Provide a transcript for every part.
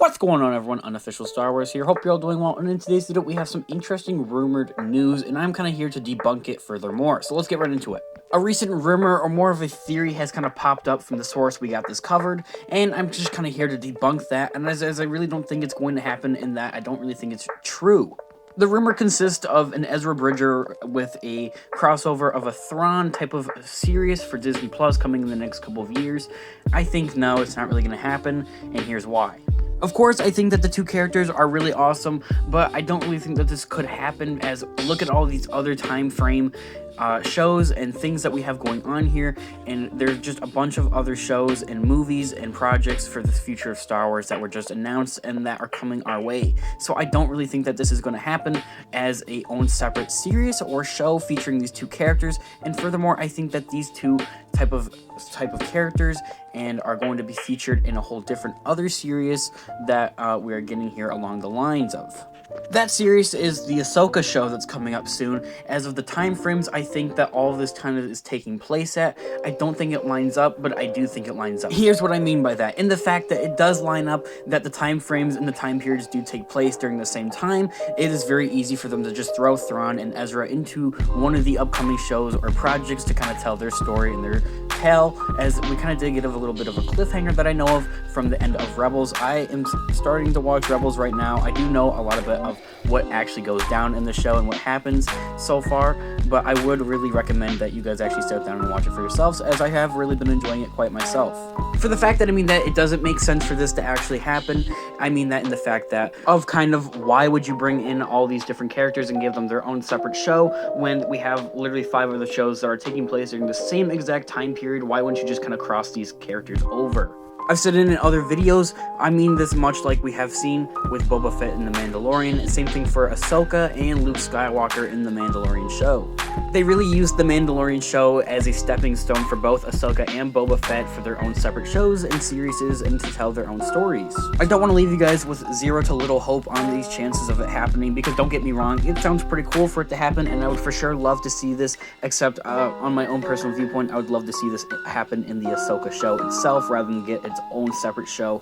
What's going on, everyone? Unofficial Star Wars here. Hope you're all doing well, and in today's video we have some interesting rumored news, and I'm kind of here to debunk it furthermore. So let's get right into it. A recent rumor, or more of a theory, has kind of popped up from the source we got this covered, and I'm just kind of here to debunk that, and as I really don't think it's going to happen, in that I don't really think it's true. The rumor consists of an Ezra Bridger with a crossover of a THRAWN type of series for Disney Plus coming in the next couple of years. I think no, it's not really going to happen, and here's why. Of course, I think that the two characters are really awesome, but I don't really think that this could happen, as look at all these other time frame shows and things that we have going on here, and there's just a bunch of other shows and movies and projects for the future of Star Wars that were just announced and that are coming our way. So I don't really think that this is going to happen as a own separate series or show featuring these two characters, and furthermore, I think that these two type of characters and are going to be featured in a whole different other series that we are getting here along the lines of. That series is the Ahsoka show that's coming up soon. As of the time frames I think that all of this kind of is taking place at, I don't think it lines up, but I do think it lines up. Here's what I mean by that. In the fact that it does line up, that the time frames and the time periods do take place during the same time, it is very easy for them to just throw THRAWN and EZRA into one of the upcoming shows or projects to kind of tell their story and their tale, as we kind of did get a little bit of a cliffhanger that I know of from the end of Rebels. I am starting to watch Rebels right now. I do know a lot of what actually goes down in the show and what happens so far, but I would really recommend that you guys actually sit down and watch it for yourselves, as I have really been enjoying it quite myself. For the fact that I mean that it doesn't make sense for this to actually happen, I mean that in the fact that of kind of why would you bring in all these different characters and give them their own separate show when we have literally 5 other shows that are taking place during the same exact time period? Why wouldn't you just kind of cross these characters over? I've said it in other videos, I mean this much like we have seen with Boba Fett in The Mandalorian, same thing for Ahsoka and Luke Skywalker in The Mandalorian show. They really used The Mandalorian show as a stepping stone for both Ahsoka and Boba Fett for their own separate shows and series and to tell their own stories. I don't want to leave you guys with zero to little hope on these chances of it happening, because don't get me wrong, it sounds pretty cool for it to happen, and I would for sure love to see this, except on my own personal viewpoint, I would love to see this happen in the Ahsoka show itself rather than get its own separate show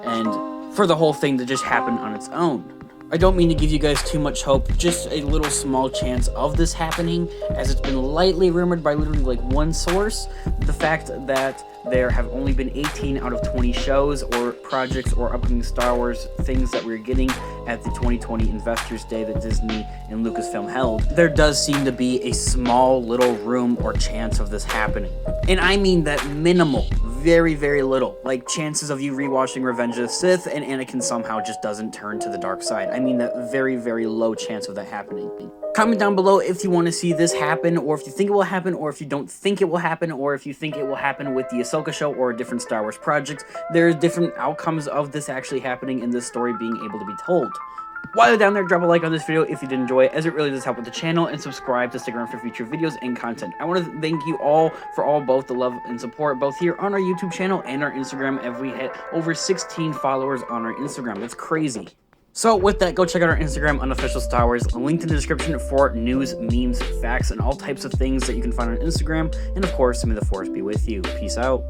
and for the whole thing to just happen on its own. I don't mean to give you guys too much hope, just a little small chance of this happening, as it's been lightly rumored by literally like one source. The fact that there have only been 18 out of 20 shows or projects or upcoming Star Wars things that we're getting at the 2020 Investors Day that Disney and Lucasfilm held, there does seem to be a small little room or chance of this happening. And I mean that minimal, very, very little. Like chances of you rewatching Revenge of the Sith and Anakin somehow just doesn't turn to the dark side. I mean that very, very low chance of that happening. Comment down below if you want to see this happen, or if you think it will happen, or if you don't think it will happen, or if you think it will happen with the Ahsoka show or a different Star Wars project. There's different outcomes of this actually happening and this story being able to be told. While you're down there, drop a like on this video if you did enjoy it, as it really does help with the channel, and subscribe to stick around for future videos and content. I want to thank you all for both the love and support, both here on our YouTube channel and our Instagram, as we hit over 16 followers on our Instagram. That's crazy. So with that, go check out our Instagram, Unofficial Star Wars, linked in the description for news, memes, facts, and all types of things that you can find on Instagram. And of course, may the Force be with you. Peace out.